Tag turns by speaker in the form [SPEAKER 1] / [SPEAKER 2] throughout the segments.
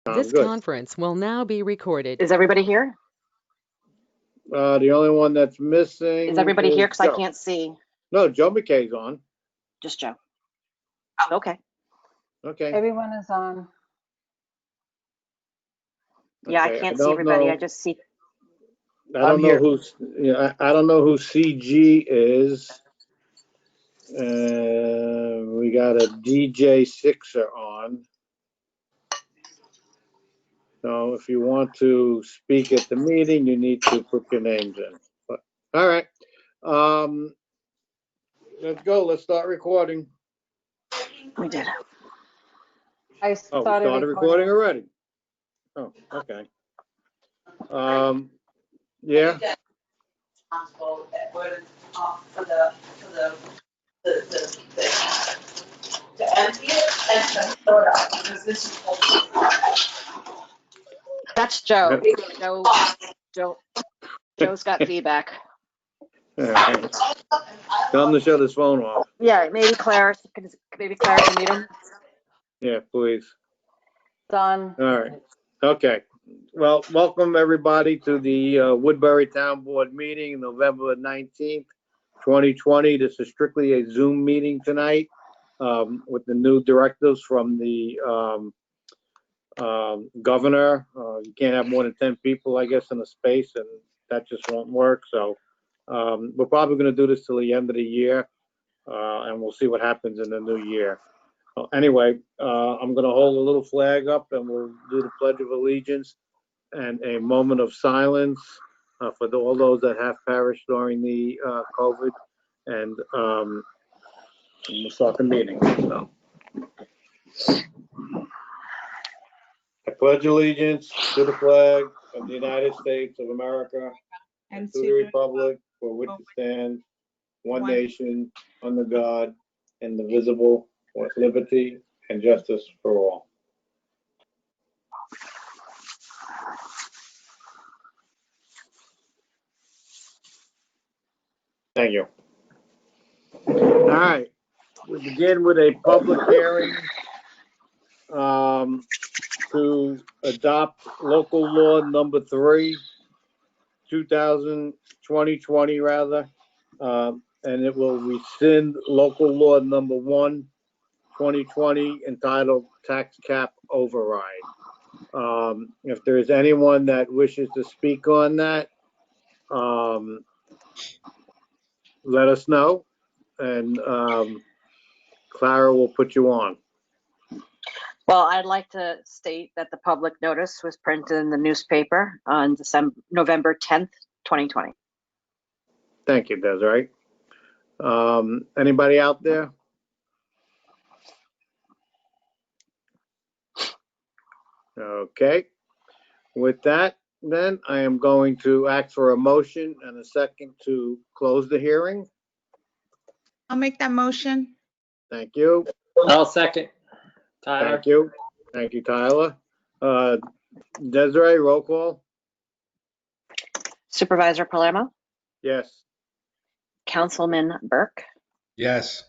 [SPEAKER 1] This
[SPEAKER 2] Sounds good.
[SPEAKER 1] conference will now be recorded.
[SPEAKER 3] Is everybody here?
[SPEAKER 2] The only one that's missing
[SPEAKER 3] Is everybody here? Because I
[SPEAKER 2] Joe.
[SPEAKER 3] can't see.
[SPEAKER 2] No, Joe McKay's on.
[SPEAKER 3] Just Joe. Oh, okay.
[SPEAKER 2] Okay.
[SPEAKER 4] Everyone is on.
[SPEAKER 3] Yeah,
[SPEAKER 2] Okay,
[SPEAKER 3] I can't see
[SPEAKER 2] don't
[SPEAKER 3] everybody.
[SPEAKER 2] know-
[SPEAKER 3] I just see.
[SPEAKER 2] I don't
[SPEAKER 5] I'm
[SPEAKER 2] know
[SPEAKER 5] here.
[SPEAKER 2] who's. Yeah, I don't know who CG is. We got a DJ Sixer on. So if you want to speak at the meeting, you need to put your names in. But, all right. Let's go. Let's start recording.
[SPEAKER 3] We did.
[SPEAKER 4] I
[SPEAKER 2] Oh, we
[SPEAKER 4] started
[SPEAKER 2] started recording already. Oh, okay. Yeah.
[SPEAKER 6] To empty it and to fill it up, because this is
[SPEAKER 3] That's Joe. Joe's got feedback.
[SPEAKER 2] All right. Tell him to shut his phone off.
[SPEAKER 3] Yeah, maybe Claire can mute him.
[SPEAKER 2] Yeah, please.
[SPEAKER 4] done.
[SPEAKER 2] All right. Okay. Well, welcome everybody to the Woodbury Town Board meeting, November 19th, 2020. This is strictly a Zoom meeting tonight with the new directives from the governor. You can't have more than 10 people, I guess, in a space, and that just won't work. So we're probably going to do this till the end of the year, and we'll see what happens in the new year. Anyway, I'm going to hold a little flag up and we'll do the Pledge of Allegiance and a moment of silence for all those that have perished during the COVID. And we'll start the meeting. So. I pledge allegiance to the flag of the United States of America and to the republic for which it stands, one nation, under God, indivisible, with liberty and justice for all. Thank you. All right, we begin with a public hearing to adopt local law number 3, 2020 rather, and it will rescind local law number 1, 2020, entitled Tax Cap Override. If there is anyone that wishes to speak on that, let us know, and Clara will put you on.
[SPEAKER 3] Well, I'd like to state that the public notice was printed in the newspaper on November 10th, 2020.
[SPEAKER 2] Thank you, Desiree. Anybody out there? Okay. With that, then, I am going to ask for a motion and a second to close the hearing.
[SPEAKER 7] I'll make that motion.
[SPEAKER 2] Thank you.
[SPEAKER 5] I'll second. Tyler.
[SPEAKER 2] Thank you. Thank you, Tyler. Desiree, roll call?
[SPEAKER 3] Supervisor Palermo,
[SPEAKER 2] Yes.
[SPEAKER 3] Councilman Burke,
[SPEAKER 8] Yes.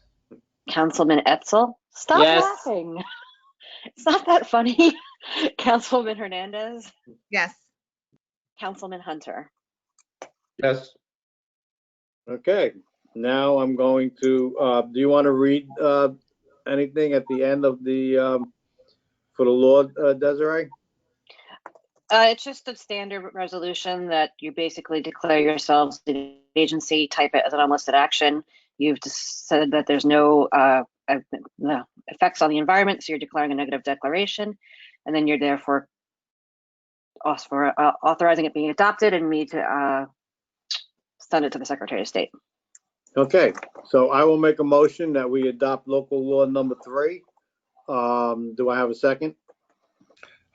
[SPEAKER 3] Councilman Etzel. Stop
[SPEAKER 5] Yes.
[SPEAKER 3] laughing. It's not that funny. Councilman Hernandez,
[SPEAKER 7] Yes.
[SPEAKER 3] Councilman Hunter.
[SPEAKER 8] Yes.
[SPEAKER 2] Okay. Now I'm going to, do you want to read anything at the end of the, for the law, Desiree?
[SPEAKER 3] It's just a standard resolution that you basically declare yourselves the agency, type it as an unlisted action. You've just said that there's no effects on the environment, so you're declaring a negative declaration, and then you're therefore authorizing it being adopted and me to send it to the Secretary of State.
[SPEAKER 2] Okay, so I will make a motion that we adopt local law number 3. Do I have a second?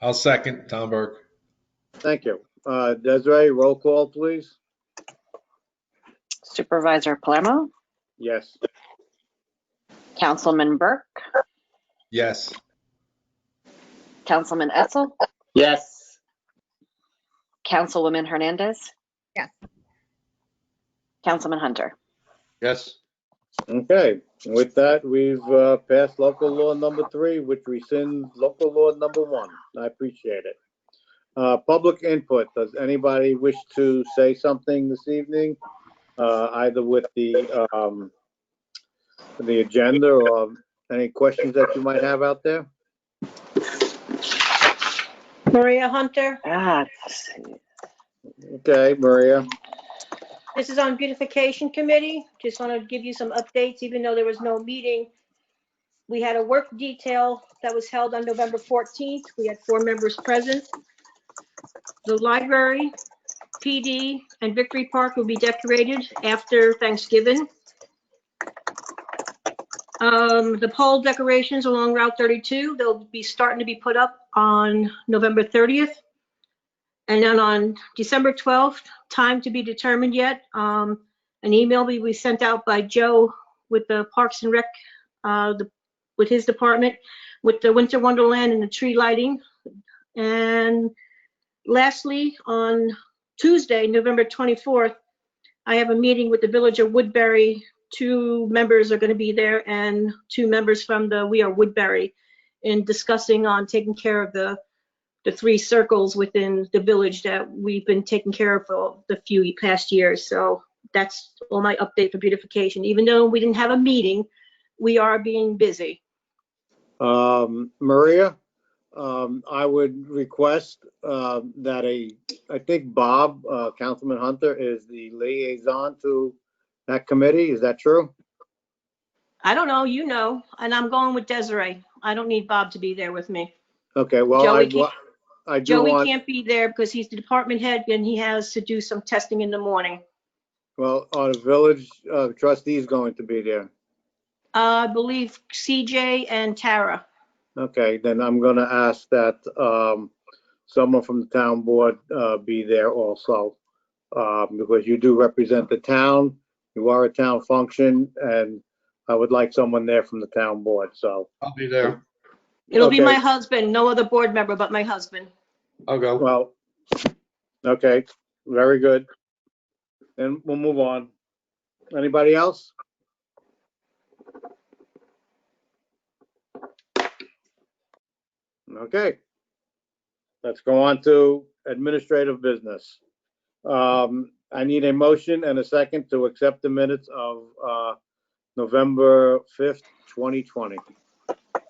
[SPEAKER 8] I'll second. Tom Burke.
[SPEAKER 2] Thank you. Desiree, roll call, please.
[SPEAKER 3] Supervisor Palermo,
[SPEAKER 2] Yes.
[SPEAKER 3] Councilman Burke,
[SPEAKER 8] Yes.
[SPEAKER 3] Councilman Etzel,
[SPEAKER 5] Yes.
[SPEAKER 3] Councilwoman Hernandez.
[SPEAKER 7] Yes.
[SPEAKER 3] Councilman Hunter.
[SPEAKER 8] Yes.
[SPEAKER 2] Okay, with that, we've passed local law number 3, which rescinds local law number 1. I appreciate it. Public input. Does anybody wish to say something this evening? Either with the agenda or any questions that you might have out there?
[SPEAKER 9] Maria Hunter.
[SPEAKER 3] Let's see.
[SPEAKER 2] Okay, Maria.
[SPEAKER 9] This is on beautification committee. Just want to give you some updates, even though there was no meeting. We had a work detail that was held on November 14th. We had 4 members present. The library, PD, and Victory Park will be decorated after Thanksgiving. The pole decorations along Route 32, they'll be starting to be put up on November 30th. And then on December 12th, time to be determined yet, an email will be sent out by Joe with the Parks and Rec, with his department, with the Winter Wonderland and the tree lighting. And lastly, on Tuesday, November 24th, I have a meeting with the Village of Woodbury. 2 members are going to be there and 2 members from the We Are Woodbury in discussing on taking care of the 3 circles within the village that we've been taking care of for the few past years. So that's all my update for beautification. Even though we didn't have a meeting, we are being busy.
[SPEAKER 2] Maria, I would request that I think Bob, Councilman Hunter, is the liaison to that committee. Is that true?
[SPEAKER 9] I don't know, you know, and I'm going with Desiree. I don't need Bob to be there with me.
[SPEAKER 2] Okay, well, I do
[SPEAKER 9] Joey
[SPEAKER 2] want,
[SPEAKER 9] can't be there because he's the department head and he has to do some testing in the morning.
[SPEAKER 2] well, are the village trustees going to be there?
[SPEAKER 9] I believe CJ and Tara.
[SPEAKER 2] Okay, then I'm gonna ask that someone from the town board be there also, because you do represent the town, you are a town function, and I would like someone there from the town board, so.
[SPEAKER 8] I'll be there.
[SPEAKER 9] It'll be
[SPEAKER 2] Okay.
[SPEAKER 9] my husband, no other board member but my husband.
[SPEAKER 8] I'll go.
[SPEAKER 2] Well, okay, very good. Then we'll move on. Anybody else? Okay. Let's go on to administrative business. I need a motion and a second to accept the minutes of November 5th, 2020.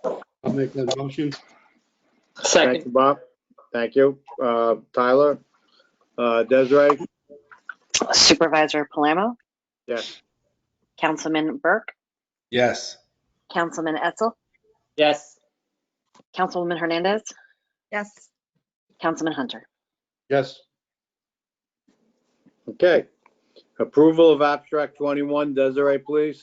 [SPEAKER 8] I'll make that motion.
[SPEAKER 2] Thank
[SPEAKER 5] Second.
[SPEAKER 2] you, Bob. Thank you. Tyler? Desiree?
[SPEAKER 3] Supervisor Palermo,
[SPEAKER 2] Yes.
[SPEAKER 3] Councilman Burke,
[SPEAKER 8] Yes.
[SPEAKER 3] Councilman Etzel,
[SPEAKER 5] Yes.
[SPEAKER 3] Councilwoman Hernandez,
[SPEAKER 7] Yes.
[SPEAKER 3] Councilman Hunter.
[SPEAKER 8] Yes.
[SPEAKER 2] Okay. Approval of abstract 21. Desiree, please.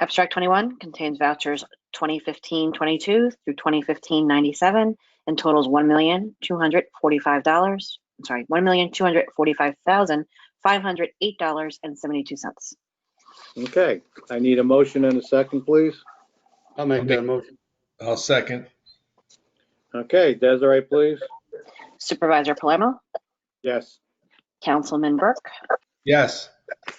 [SPEAKER 3] Abstract 21 contains vouchers 2015-22 through 2015-97 and totals $1,245,508.72.
[SPEAKER 2] Okay. I need a motion and a second, please.
[SPEAKER 8] I'll make that motion. I'll second.
[SPEAKER 2] Okay. Desiree, please.
[SPEAKER 3] Supervisor Palermo,
[SPEAKER 2] Yes.
[SPEAKER 3] Councilman Burke,
[SPEAKER 8] Yes.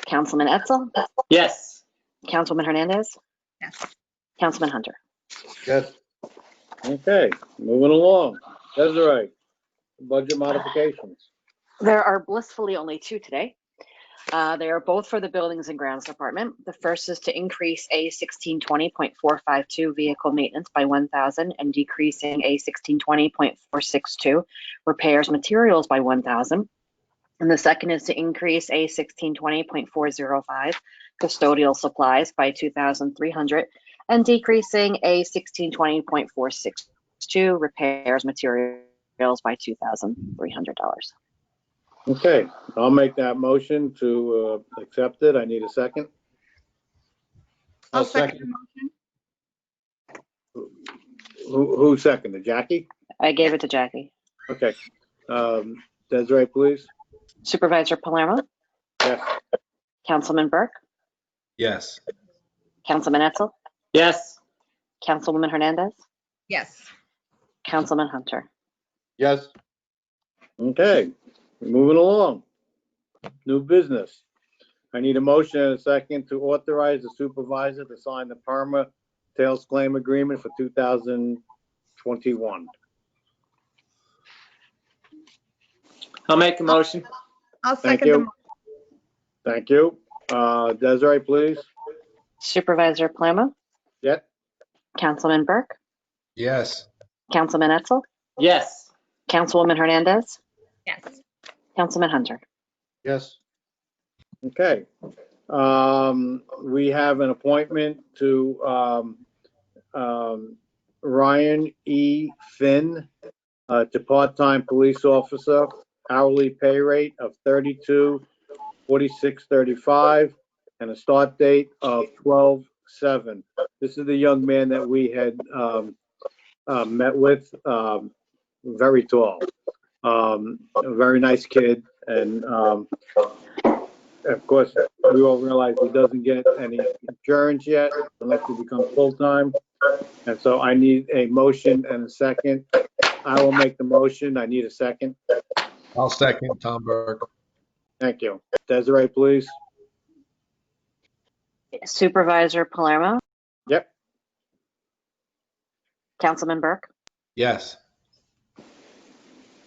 [SPEAKER 3] Councilman Etzel,
[SPEAKER 5] Yes.
[SPEAKER 3] Councilwoman Hernandez,
[SPEAKER 7] Yes.
[SPEAKER 3] Councilman Hunter.
[SPEAKER 8] Yes.
[SPEAKER 2] Okay. Moving along. Desiree, budget modifications.
[SPEAKER 3] There are blissfully only 2 today. They are both for the Buildings and Grounds Department. The first is to increase a 1620.452 vehicle maintenance by 1,000 and decreasing a 1620.462 repairs materials by 1,000. And the second is to increase a 1620.405 custodial supplies by 2,300 and decreasing a 1620.462 repairs materials by $2,300.
[SPEAKER 2] Okay. I'll make that motion to accept it. I need a second.
[SPEAKER 7] I'll second the motion.
[SPEAKER 2] Who seconded? Jackie?
[SPEAKER 3] I gave it to Jackie.
[SPEAKER 2] Okay. Desiree, please.
[SPEAKER 3] Supervisor Palermo,
[SPEAKER 2] Yes.
[SPEAKER 3] Councilman Burke,
[SPEAKER 8] Yes.
[SPEAKER 3] Councilman Etzel,
[SPEAKER 5] Yes.
[SPEAKER 3] Councilwoman Hernandez,
[SPEAKER 7] Yes.
[SPEAKER 3] Councilman Hunter.
[SPEAKER 8] Yes.
[SPEAKER 2] Okay. Moving along. New business. I need a motion and a second to authorize the supervisor to sign the PERMA Tails Claim Agreement for 2021.
[SPEAKER 5] I'll make a motion.
[SPEAKER 7] I'll
[SPEAKER 2] Thank
[SPEAKER 7] second the,
[SPEAKER 2] you. Thank you. Desiree, please.
[SPEAKER 3] Supervisor Palermo,
[SPEAKER 2] Yep.
[SPEAKER 3] Councilman Burke,
[SPEAKER 8] Yes.
[SPEAKER 3] Councilman Etzel,
[SPEAKER 5] Yes.
[SPEAKER 3] Councilwoman Hernandez,
[SPEAKER 7] yes.
[SPEAKER 3] Councilman Hunter.
[SPEAKER 8] Yes.
[SPEAKER 2] Okay. We have an appointment to Ryan E. Finn to part-time police officer, hourly pay rate of $32.46.35, and a start date of 12/7. This is the young man that we had met with, very tall, a very nice kid, and of course, we all realize he doesn't get any insurance yet unless he becomes full-time. And so I need a motion and a second. I will make the motion. I need a second.
[SPEAKER 8] I'll second Tom Burke.
[SPEAKER 2] Thank you. Desiree, please.
[SPEAKER 3] Supervisor Palermo,
[SPEAKER 2] Yep.
[SPEAKER 3] Councilman Burke,
[SPEAKER 8] Yes.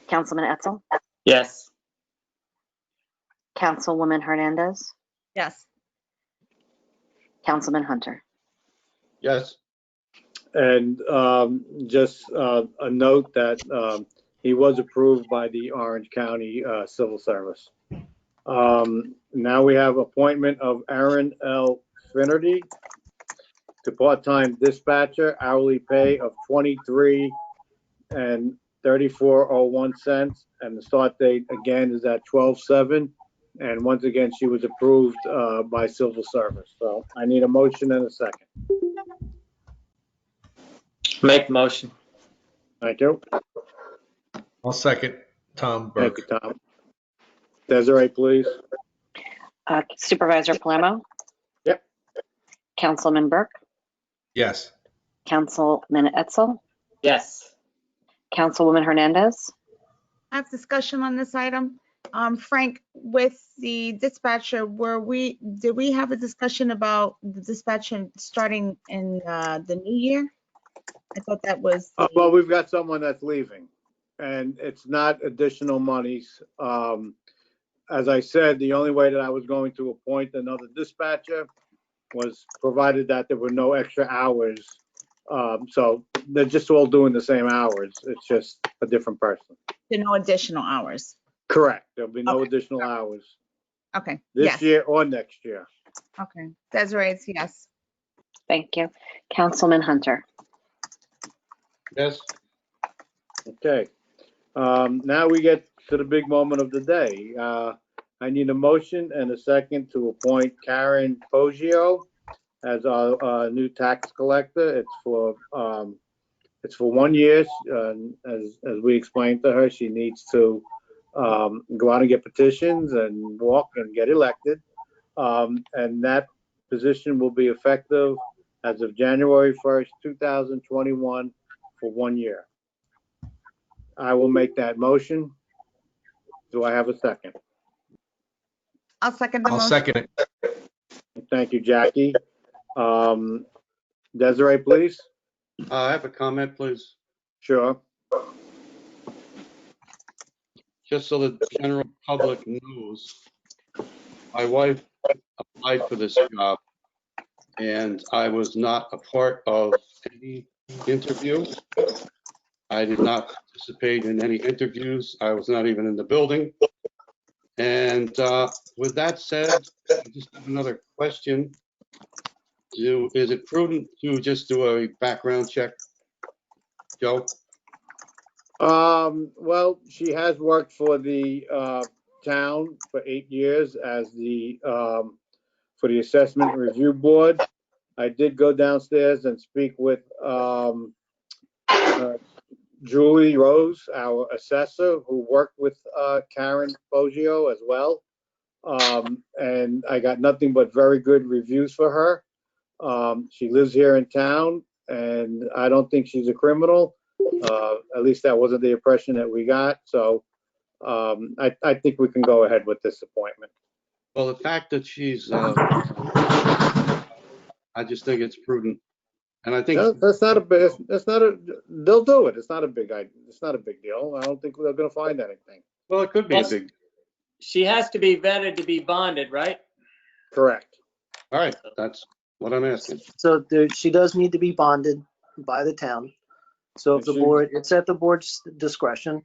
[SPEAKER 3] Councilman Etzel,
[SPEAKER 5] Yes.
[SPEAKER 3] Councilwoman Hernandez,
[SPEAKER 7] Yes.
[SPEAKER 3] Councilman Hunter.
[SPEAKER 8] Yes.
[SPEAKER 2] And just a note that he was approved by the Orange County Civil Service. Now we have appointment of Aaron L. Finnerty to part-time dispatcher, hourly pay of $23.3401, and the start date again is at 12/7. And once again, she was approved by Civil Service. So I need a motion and a second.
[SPEAKER 5] Make the motion.
[SPEAKER 2] Thank you.
[SPEAKER 8] I'll second Tom
[SPEAKER 2] Thank
[SPEAKER 8] Burke.
[SPEAKER 2] you, Tom. Desiree, please.
[SPEAKER 3] Supervisor Palermo.
[SPEAKER 2] Yep.
[SPEAKER 3] Councilman Burke,
[SPEAKER 8] Yes.
[SPEAKER 3] Councilman Etzel,
[SPEAKER 5] Yes.
[SPEAKER 3] Councilwoman Hernandez,
[SPEAKER 7] I have discussion on this item. Frank, with the dispatcher, did we have a discussion about the dispatcher starting in the new year? I thought that was,
[SPEAKER 2] Well, we've got someone that's leaving, and it's not additional monies. As I said, the only way that I was going to appoint another dispatcher was provided that there were no extra hours. So they're just all doing the same hours. It's just a different person.
[SPEAKER 7] no additional hours.
[SPEAKER 2] Correct. There'll be no
[SPEAKER 7] Okay.
[SPEAKER 2] additional hours
[SPEAKER 7] Okay,
[SPEAKER 2] this
[SPEAKER 7] yes,
[SPEAKER 2] year or next year.
[SPEAKER 7] okay. Desiree, it's yes.
[SPEAKER 3] thank you. Councilman Hunter.
[SPEAKER 8] Yes.
[SPEAKER 2] Okay. Now we get to the big moment of the day. I need a motion and a second to appoint Karen Poggio as our new tax collector. It's for 1 year. As we explained to her, she needs to go out and get petitions and walk and get elected. And that position will be effective as of January 1st, 2021 for 1 year. I will make that motion. Do I have a second?
[SPEAKER 7] I'll second the
[SPEAKER 8] I'll
[SPEAKER 7] motion.
[SPEAKER 8] second it.
[SPEAKER 2] Thank you, Jackie. Desiree, please.
[SPEAKER 10] I have a comment, please,
[SPEAKER 2] Sure.
[SPEAKER 10] just so the general public knows. My wife applied for this job, and I was not a part of any interview. I did not participate in any interviews. I was not even in the building. And with that said, I just have another question. Is it prudent to just do a background check, Joe?
[SPEAKER 2] Well, she has worked for the town for 8 years as for the Assessment Review Board. I did go downstairs and speak with Julie Rose, our assessor, who worked with Karen Poggio as well. And I got nothing but very good reviews for her. She lives here in town, and I don't think she's a criminal. At least that wasn't the impression that we got. So I think we can go ahead with this appointment.
[SPEAKER 10] Well, the fact that she's, I just think it's prudent. And I think,
[SPEAKER 2] No, that's not a they'll do it. It's not a big deal. I don't think they're gonna find anything.
[SPEAKER 10] Well, it could be a
[SPEAKER 5] Yes.
[SPEAKER 10] big,
[SPEAKER 5] She has to be vetted to be bonded, right?
[SPEAKER 2] Correct.
[SPEAKER 10] all right, that's what I'm asking.
[SPEAKER 11] So she does need to be bonded by the town. So if the
[SPEAKER 2] She-
[SPEAKER 11] board, it's at the board's discretion,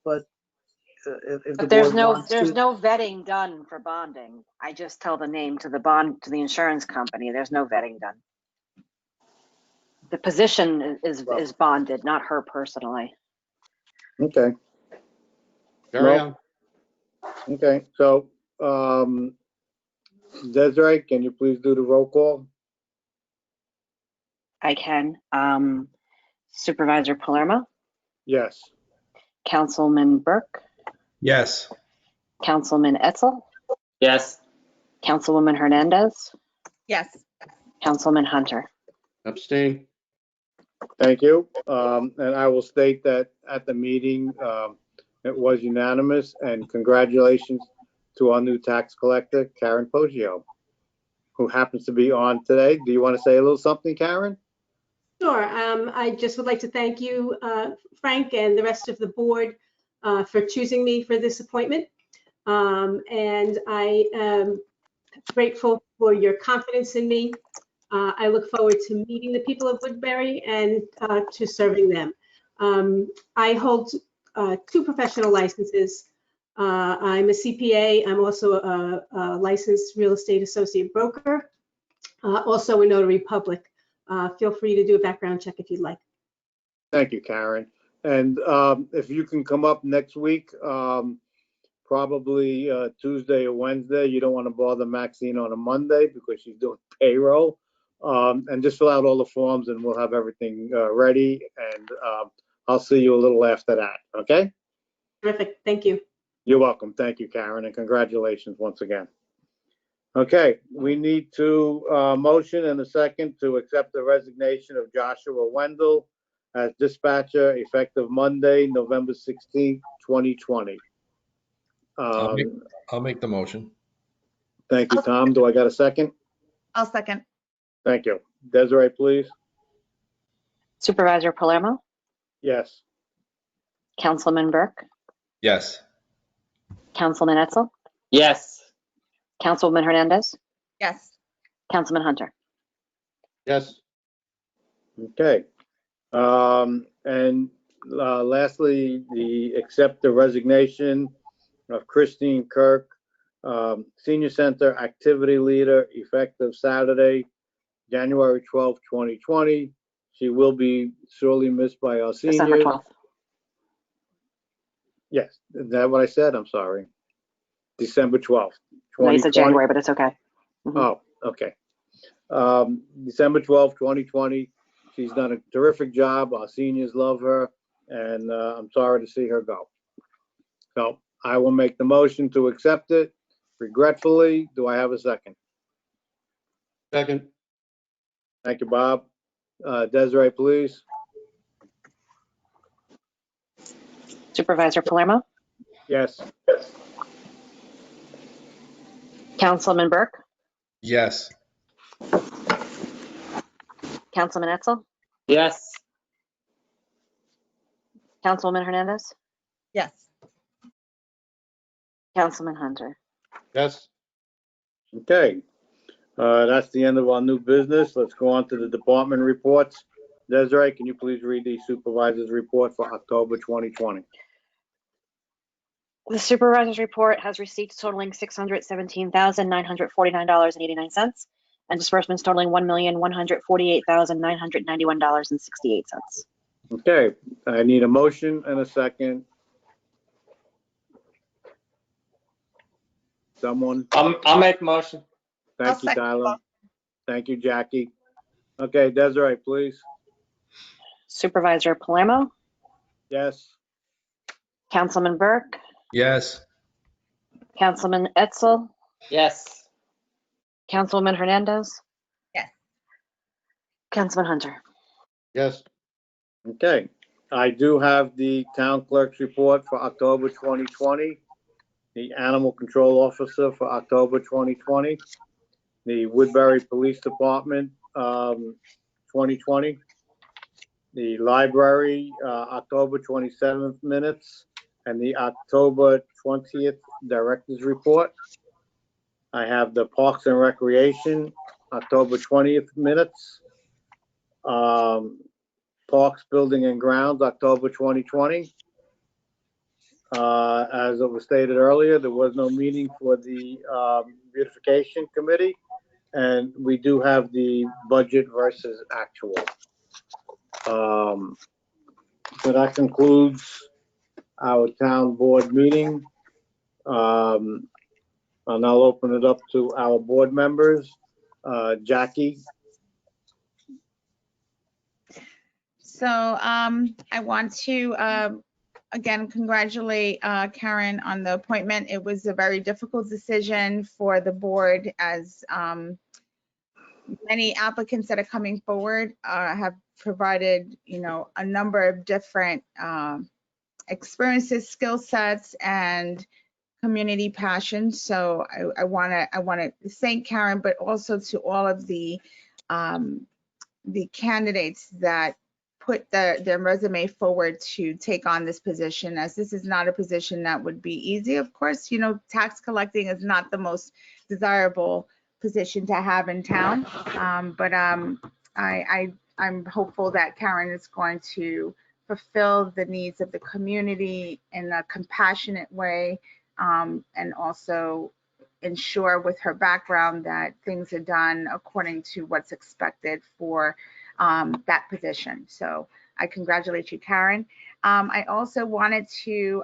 [SPEAKER 11] but if the
[SPEAKER 3] But there's
[SPEAKER 11] board
[SPEAKER 3] no,
[SPEAKER 11] wants
[SPEAKER 3] there's
[SPEAKER 11] to.
[SPEAKER 3] no vetting done for bonding. I just tell the name to the insurance company. There's no vetting done. The position is bonded, not her personally.
[SPEAKER 2] Okay,
[SPEAKER 10] Carry
[SPEAKER 2] Well-
[SPEAKER 10] on.
[SPEAKER 2] okay. So, Desiree, can you please do the roll call?
[SPEAKER 3] I can. Supervisor Palermo,
[SPEAKER 2] Yes.
[SPEAKER 3] Councilman Burke,
[SPEAKER 8] Yes.
[SPEAKER 3] Councilman Etzel,
[SPEAKER 5] Yes.
[SPEAKER 3] Councilwoman Hernandez,
[SPEAKER 7] Yes.
[SPEAKER 3] Councilman Hunter.
[SPEAKER 10] Abstain.
[SPEAKER 2] Thank you. And I will state that at the meeting, it was unanimous, and congratulations to our new tax collector, Karen Poggio, who happens to be on today. Do you want to say a little something, Karen?
[SPEAKER 9] Sure. I just would like to thank you, Frank, and the rest of the board for choosing me for this appointment. And I am grateful for your confidence in me. I look forward to meeting the people of Woodbury and to serving them. I hold 2 professional licenses. I'm a CPA. I'm also a licensed real estate associate broker, also a notary public. Feel free to do a background check if you'd like.
[SPEAKER 2] Thank you, Karen. And if you can come up next week, probably Tuesday or Wednesday. You don't want to bother Maxine on a Monday because she's doing payroll. And just fill out all the forms and we'll have everything ready. And I'll see you a little after that, okay?
[SPEAKER 9] Terrific. Thank you.
[SPEAKER 2] You're welcome. Thank you, Karen, and congratulations once again. Okay, we need to motion and a second to accept the resignation of Joshua Wendell as dispatcher effective Monday, November 16th, 2020.
[SPEAKER 8] I'll make the motion.
[SPEAKER 2] Thank you, Tom. Do I got a second?
[SPEAKER 7] I'll second.
[SPEAKER 2] Thank you. Desiree, please.
[SPEAKER 3] Supervisor Palermo,
[SPEAKER 2] Yes.
[SPEAKER 3] Councilman Burke,
[SPEAKER 8] Yes.
[SPEAKER 3] Councilman Etzel,
[SPEAKER 5] Yes.
[SPEAKER 3] Councilwoman Hernandez,
[SPEAKER 7] Yes.
[SPEAKER 3] Councilman Hunter.
[SPEAKER 10] Yes,
[SPEAKER 2] Okay. And lastly, accept the resignation of Christine Kirk, Senior Center Activity Leader, effective Saturday, January 12th, 2020. She will be sorely missed by our
[SPEAKER 3] December
[SPEAKER 2] seniors.
[SPEAKER 3] 12th.
[SPEAKER 2] Yes, is that what I said? I'm sorry. December 12th,
[SPEAKER 3] No, you said
[SPEAKER 2] 2020.
[SPEAKER 3] January, but it's okay. Mhm.
[SPEAKER 2] Oh, okay. December 12th, 2020. She's done a terrific job. Our seniors love her, and I'm sorry to see her go. So I will make the motion to accept it regretfully. Do I have a second?
[SPEAKER 10] second.
[SPEAKER 2] Thank you, Bob. Desiree, please.
[SPEAKER 3] Supervisor Palermo,
[SPEAKER 2] Yes.
[SPEAKER 3] Councilman Burke,
[SPEAKER 8] Yes.
[SPEAKER 3] Councilman Etzel,
[SPEAKER 5] Yes.
[SPEAKER 3] Councilwoman Hernandez,
[SPEAKER 7] Yes.
[SPEAKER 3] Councilman Hunter.
[SPEAKER 10] Yes,
[SPEAKER 2] Okay. That's the end of our new business. Let's go on to the department reports. Desiree, can you please read the supervisor's report for October 2020?
[SPEAKER 3] The supervisor's report has receipts totaling $617,949.89 and disbursements totaling $1,148,991.68.
[SPEAKER 2] Okay, I need a motion and a second. Someone?
[SPEAKER 5] I'll make the motion.
[SPEAKER 2] Thank
[SPEAKER 7] I'll
[SPEAKER 2] you,
[SPEAKER 7] second
[SPEAKER 2] Tyler.
[SPEAKER 7] Bob.
[SPEAKER 2] Thank you, Jackie. Okay, Desiree, please.
[SPEAKER 3] Supervisor Palermo,
[SPEAKER 2] Yes.
[SPEAKER 3] Councilman Burke,
[SPEAKER 8] Yes.
[SPEAKER 3] Councilman Etzel,
[SPEAKER 5] Yes.
[SPEAKER 3] Councilwoman Hernandez.
[SPEAKER 7] Yes.
[SPEAKER 3] Councilman Hunter.
[SPEAKER 10] yes,
[SPEAKER 2] Okay, I do have the town clerk's report for October 2020, the animal control officer for October 2020, the Woodbury Police Department 2020, the library October 27th minutes, and the October 20th Director's Report. I have the Parks and Recreation, October 20th minutes. Parks, Building and Grounds, October 2020. As it was stated earlier, there was no meeting for the beautification committee, and we do have the budget versus actual. So that concludes our town board meeting. I'll now open it up to our board members. Jackie?
[SPEAKER 7] So I want to again congratulate Karen on the appointment. It was a very difficult decision for the board, as many applicants that are coming forward have provided, you know, a number of different experiences, skill sets, and community passion. So I want to thank Karen, but also to all of the candidates that put their resume forward to take on this position, as this is not a position that would be easy. Of course, you know, tax collecting is not the most desirable position to have in town, but I'm hopeful that Karen is going to fulfill the needs of the community in a compassionate way, and also ensure with her background that things are done according to what's expected for that position. So I congratulate you, Karen. I also wanted to,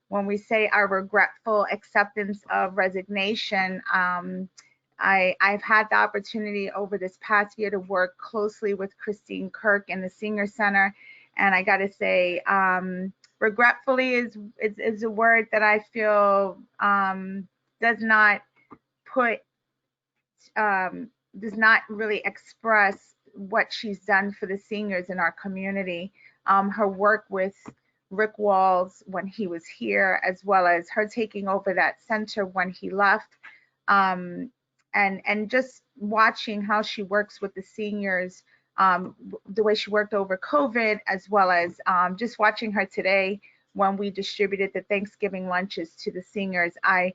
[SPEAKER 7] when we say our regretful acceptance of resignation, I've had the opportunity over this past year to work closely with Christine Kirk in the Senior Center, and I got to say, regretfully is a word that I feel does not really express what she's done for the seniors in our community. Her work with Rick Walls when he was here, as well as her taking over that center when he left, and just watching how she works with the seniors, the way she worked over COVID, as well as just watching her today when we distributed the Thanksgiving lunches to the seniors. I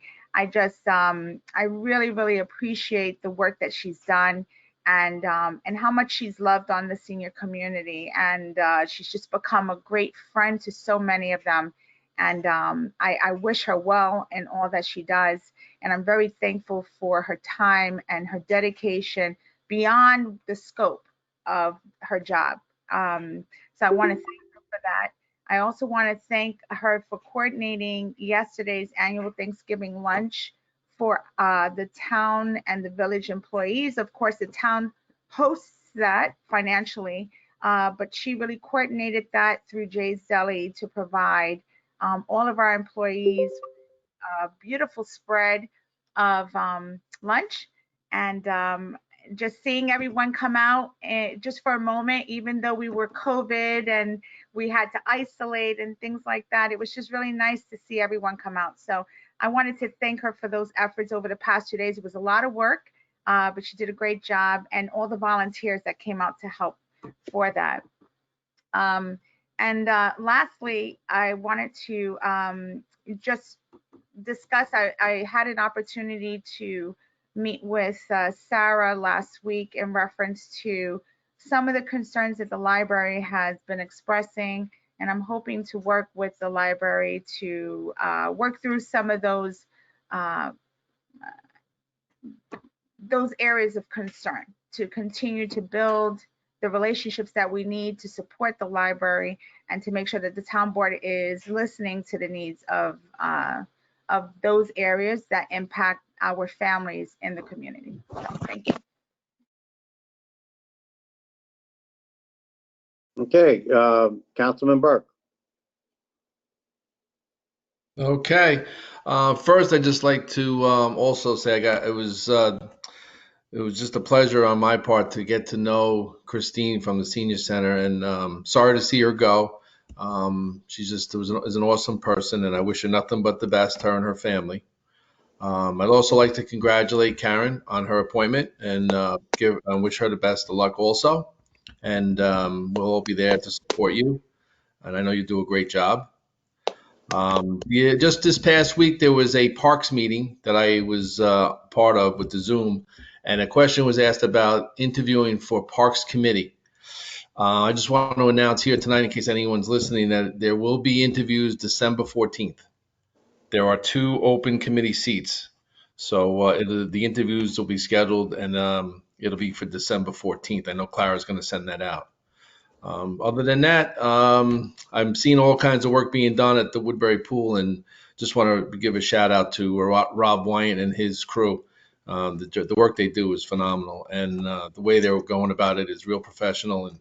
[SPEAKER 7] really, really appreciate the work that she's done, and how much she's loved on the senior community. And she's just become a great friend to so many of them. And I wish her well in all that she does. And I'm very thankful for her time and her dedication beyond the scope of her job. So I want to thank her for that. I also want to thank her for coordinating yesterday's annual Thanksgiving lunch for the town and the village employees. Of course, the town hosts that financially, but she really coordinated that through Jay's Deli to provide all of our employees a beautiful spread of lunch, and just seeing everyone come out just for a moment, even though we were COVID and we had to isolate and things like that. It was just really nice to see everyone come out. So I wanted to thank her for those efforts over the past 2 days. It was a lot of work, but she did a great job, and all the volunteers that came out to help for that. Lastly, I wanted to just discuss, I had an opportunity to meet with Sarah last week in reference to some of the concerns that the library has been expressing, and I'm hoping to work with the library to work through some of those areas of concern, to continue to build the relationships that we need to support the library, and to make sure that the town board is listening to the needs of those areas that impact our families in the community. So, thank you.
[SPEAKER 2] Okay, Councilman Burke.
[SPEAKER 8] Okay. First, I'd just like to also say it was just a pleasure on my part to get to know Christine from the Senior Center, and sorry to see her go. She just is an awesome person, and I wish her nothing but the best, her and her family. I'd also like to congratulate Karen on her appointment, and wish her the best of luck also. And we'll all be there to support you, and I know you do a great job. Yeah, just this past week, there was a parks meeting that I was part of with the Zoom, and a question was asked about interviewing for Parks Committee. I just want to announce here tonight, in case anyone's listening, that there will be interviews December 14th. There are 2 open committee seats. So the interviews will be scheduled, and it'll be for December 14th. I know Clara's going to send that out. Other than that, I'm seeing all kinds of work being done at the Woodbury Pool, and just want to give a shout out to Rob Wyant and his crew. The work they do is phenomenal, and the way they're going about it is real professional, and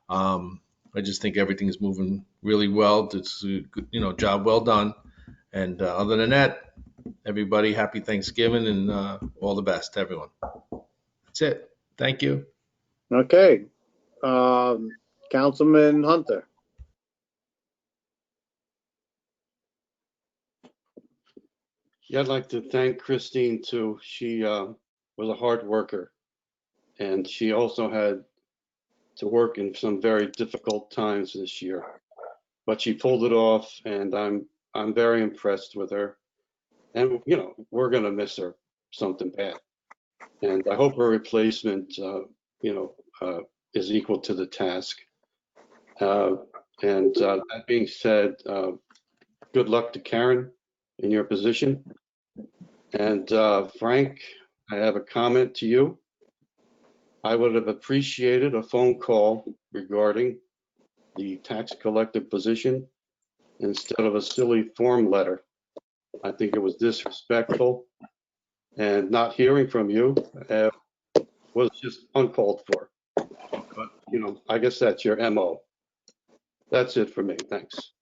[SPEAKER 8] I just think everything is moving really well. It's job well done. And other than that, everybody, happy Thanksgiving and all the best to everyone. That's it. Thank you.
[SPEAKER 2] Okay. Councilman Hunter.
[SPEAKER 10] Yeah, I'd like to thank Christine too. She was a hard worker, and she also had to work in some very difficult times this year, but she pulled it off, and I'm very impressed with her. And we're gonna miss her something bad, and I hope her replacement is equal to the task. And that being said, good luck to Karen in your position. And Frank, I have a comment to you. I would have appreciated a phone call regarding the tax collector position instead of a silly form letter. I think it was disrespectful, and not hearing from you was just uncalled for. But, I guess that's your MO. That's it for me. Thanks.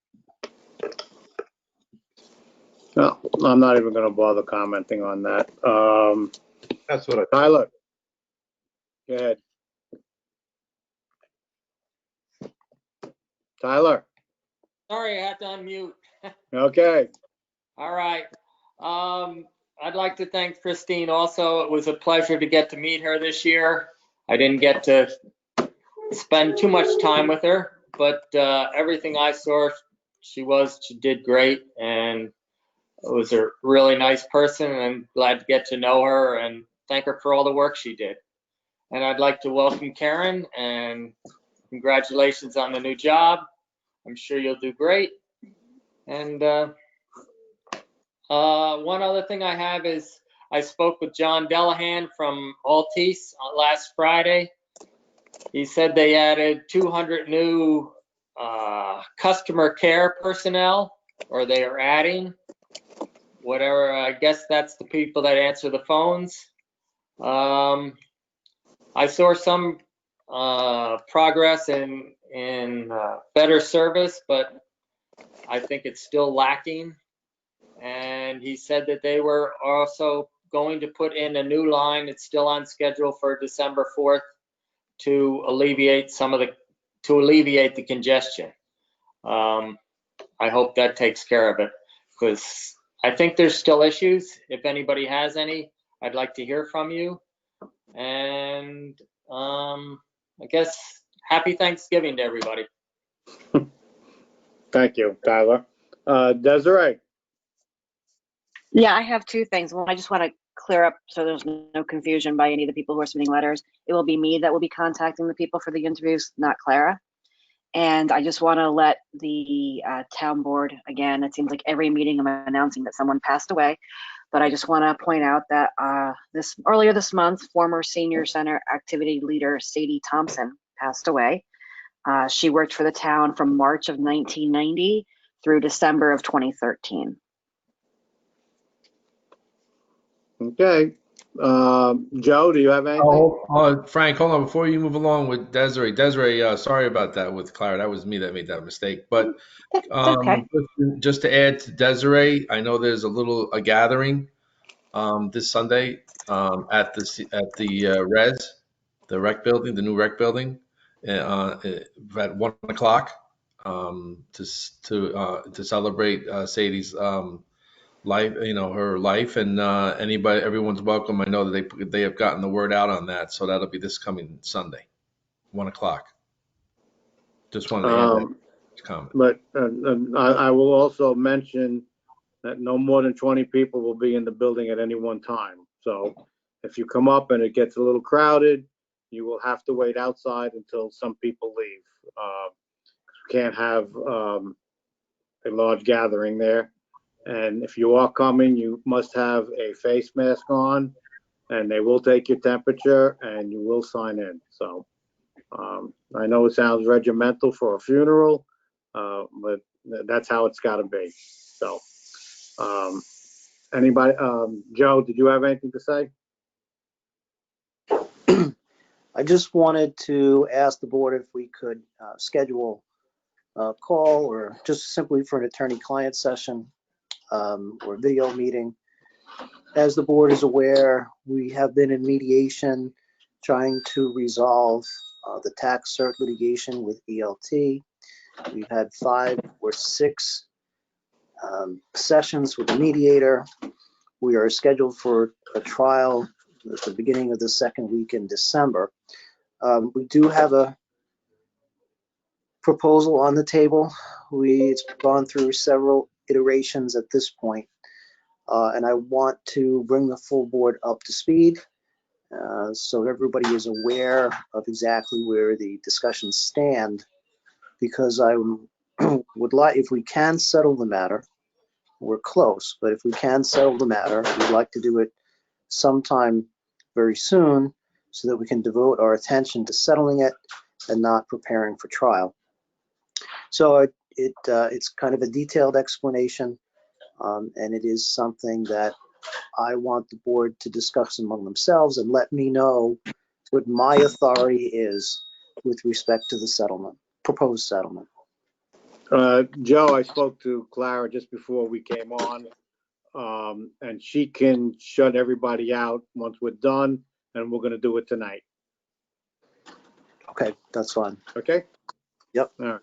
[SPEAKER 2] No, I'm not even going to bother commenting on that.
[SPEAKER 10] That's what
[SPEAKER 2] Tyler. Go ahead. Tyler.
[SPEAKER 5] Sorry, I had to unmute.
[SPEAKER 2] Okay.
[SPEAKER 5] All right. I'd like to thank Christine also. It was a pleasure to get to meet her this year. I didn't get to spend too much time with her, but everything I saw, she did great, and was a really nice person, and I'm glad to get to know her and thank her for all the work she did. And I'd like to welcome Karen, and congratulations on the new job. I'm sure you'll do great. And one other thing I have is I spoke with John Delahan from Altice last Friday. He said they added 200 new customer care personnel, or they are adding. Whatever, I guess that's the people that answer the phones. I saw some progress in better service, but I think it's still lacking. And he said that they were also going to put in a new line. It's still on schedule for December 4th to alleviate the congestion. I hope that takes care of it, because I think there's still issues. If anybody has any, I'd like to hear from you. And I guess happy Thanksgiving to everybody.
[SPEAKER 2] Thank you, Tyler. Desiree.
[SPEAKER 3] Yeah, I have 2 things. One, I just want to clear up so there's no confusion by any of the people who are submitting letters. It will be me that will be contacting the people for the interviews, not Clara. And I just want to let the town board, again, it seems like every meeting I'm announcing that someone passed away, but I just want to point out that earlier this month, former senior center activity leader Sadie Thompson passed away. She worked for the town from March of 1990 through December of 2013.
[SPEAKER 2] Okay. Joe, do you have anything?
[SPEAKER 8] Frank, hold on. Before you move along with Desiree. Desiree, sorry about that with Clara. That was me that made that mistake. But
[SPEAKER 3] okay.
[SPEAKER 8] just to add to Desiree, I know there's a gathering this Sunday at the Res, the rec building, the new rec building, at 1 o'clock to celebrate Sadie's life, her life, and everyone's welcome. I know that they have gotten the word out on that, so that'll be this coming Sunday, 1 o'clock. Just wanted to add that. comment.
[SPEAKER 2] But I will also mention that no more than 20 people will be in the building at any one time. So if you come up and it gets a little crowded, you will have to wait outside until some people leave. You can't have a large gathering there. And if you are coming, you must have a face mask on, and they will take your temperature and you will sign in. So I know it sounds regimental for a funeral, but that's how it's got to be. So anybody, Joe, did you have anything to say?
[SPEAKER 11] I just wanted to ask the board if we could schedule a call or just simply for an attorney-client session or video meeting. As the board is aware, we have been in mediation trying to resolve the tax cert litigation with ELT. We've had 5 or 6 sessions with the mediator. We are scheduled for a trial at the beginning of the second week in December. We do have a proposal on the table. It's gone through several iterations at this point, and I want to bring the full board up to speed so everybody is aware of exactly where the discussions stand, because I would like, if we can settle the matter, we're close, but if we can settle the matter, we'd like to do it sometime very soon so that we can devote our attention to settling it and not preparing for trial. So it's kind of a detailed explanation, and it is something that I want the board to discuss among themselves and let me know what my authority is with respect to the settlement, proposed settlement.
[SPEAKER 2] Joe, I spoke to Clara just before we came on, and she can shut everybody out once we're done, and we're going to do it tonight.
[SPEAKER 11] Okay, that's fine.
[SPEAKER 2] Okay?
[SPEAKER 11] Yep.
[SPEAKER 2] All right.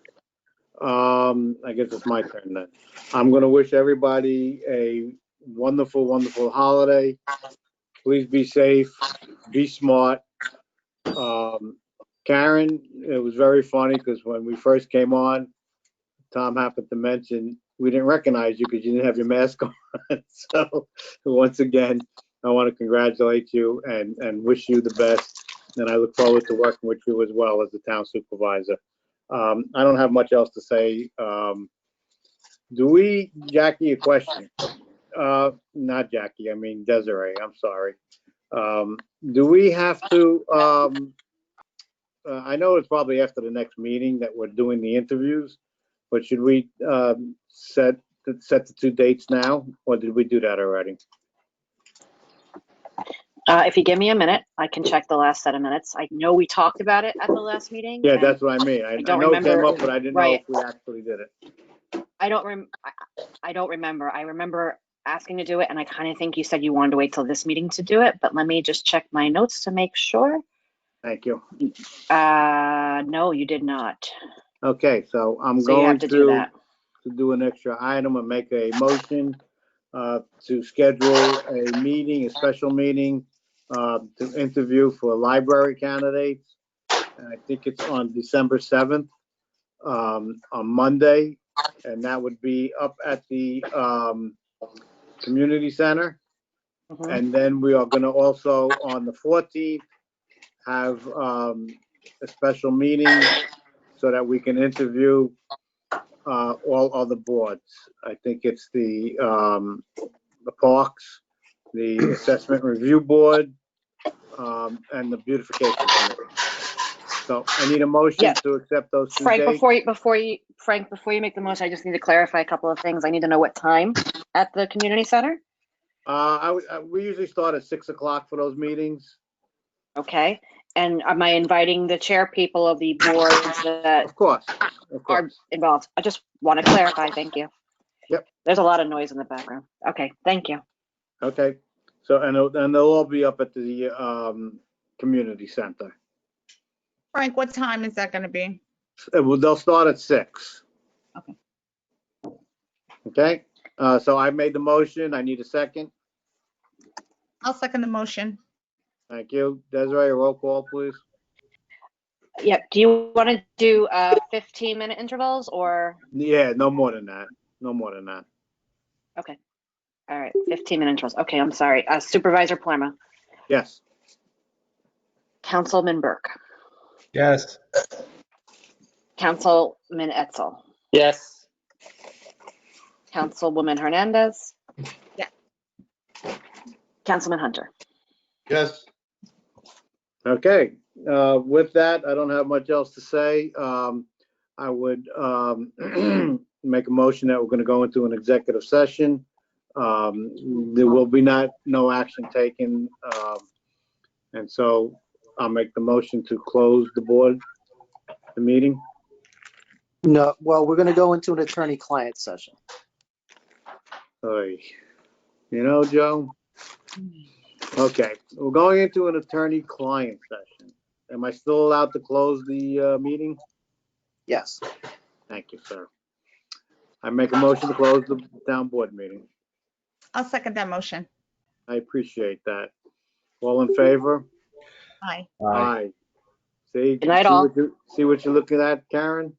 [SPEAKER 2] I guess it's my turn then. I'm going to wish everybody a wonderful, wonderful holiday. Please be safe, be smart. Karen, it was very funny because when we first came on, Tom happened to mention we didn't recognize you because you didn't have your mask on. So once again, I want to congratulate you and wish you the best. And I look forward to working with you as well as the town supervisor. I don't have much else to say. Jackie, a question? Not Jackie, I mean Desiree, I'm sorry. Do we have to, I know it's probably after the next meeting that we're doing the interviews, but should we set the 2 dates now, or did we do that already?
[SPEAKER 3] If you give me a minute, I can check the last set of minutes. I know we talked about it at the last meeting.
[SPEAKER 2] Yeah,
[SPEAKER 3] and
[SPEAKER 2] that's what I mean. I
[SPEAKER 3] don't
[SPEAKER 2] know it came
[SPEAKER 3] remember-
[SPEAKER 2] up, but I didn't know
[SPEAKER 3] right.
[SPEAKER 2] if we actually did it.
[SPEAKER 3] I don't remember. I remember asking to do it, and I kind of think you said you wanted to wait till this meeting to do it, but let me just check my notes to make sure.
[SPEAKER 2] Thank you.
[SPEAKER 3] No, you did not.
[SPEAKER 2] Okay, so I'm
[SPEAKER 3] So you
[SPEAKER 2] going
[SPEAKER 3] have to do that.
[SPEAKER 2] to do an extra item and make a motion to schedule a meeting, a special meeting to interview for library candidates. And I think it's on December 7th, on Monday, and that would be up at the community center.
[SPEAKER 3] Mhm.
[SPEAKER 2] And then we are going to also, on the 14th, have a special meeting so that we can interview all other boards. I think it's the parks, the assessment review board, and the beautification committee. So I need a motion
[SPEAKER 3] Yeah.
[SPEAKER 2] to accept those 2
[SPEAKER 3] Frank,
[SPEAKER 2] dates.
[SPEAKER 3] before you make the motion, I just need to clarify a couple of things. I need to know what time at the community center.
[SPEAKER 2] We usually start at 6 o'clock for those meetings.
[SPEAKER 3] Okay. And am I inviting the chair people of the boards that
[SPEAKER 2] Of course.
[SPEAKER 3] are involved? I just want to clarify. Thank you.
[SPEAKER 2] Yep.
[SPEAKER 3] There's a lot of noise in the background. Okay. Thank you.
[SPEAKER 2] Okay. So, and they'll all be up at the community center.
[SPEAKER 7] Frank, what time is that going to be?
[SPEAKER 2] They'll start at 6.
[SPEAKER 3] Okay.
[SPEAKER 2] Okay. So I made the motion. I need a second.
[SPEAKER 7] I'll second the motion.
[SPEAKER 2] Thank you. Desiree, a roll call, please.
[SPEAKER 3] Yep. Do you want to do 15-minute intervals or?
[SPEAKER 2] Yeah, no more than that. No more than that.
[SPEAKER 3] Okay. All right. 15-minute intervals. Okay. I'm sorry. Supervisor Palermo,
[SPEAKER 2] Yes.
[SPEAKER 3] Councilman Burke,
[SPEAKER 8] Yes.
[SPEAKER 3] Councilman Etzel,
[SPEAKER 5] Yes.
[SPEAKER 3] Councilwoman Hernandez.
[SPEAKER 7] Yeah.
[SPEAKER 3] Councilman Hunter.
[SPEAKER 10] Yes,
[SPEAKER 2] Okay, with that, I don't have much else to say. I would make a motion that we're going to go into an executive session. There will be no action taken. And so I'll make the motion to close the meeting.
[SPEAKER 11] No, well, we're gonna go into an attorney-client session.
[SPEAKER 2] Oy. You know, Joe? Okay, we're going into an attorney-client session. Am I still allowed to close the meeting?
[SPEAKER 11] Yes.
[SPEAKER 2] Thank you, sir. I make a motion to close the town board meeting.
[SPEAKER 7] I'll second that motion.
[SPEAKER 2] I appreciate that. All in favor?
[SPEAKER 7] Aye.
[SPEAKER 2] Aye. See
[SPEAKER 3] Good night, all.
[SPEAKER 2] See what you're looking at, Karen?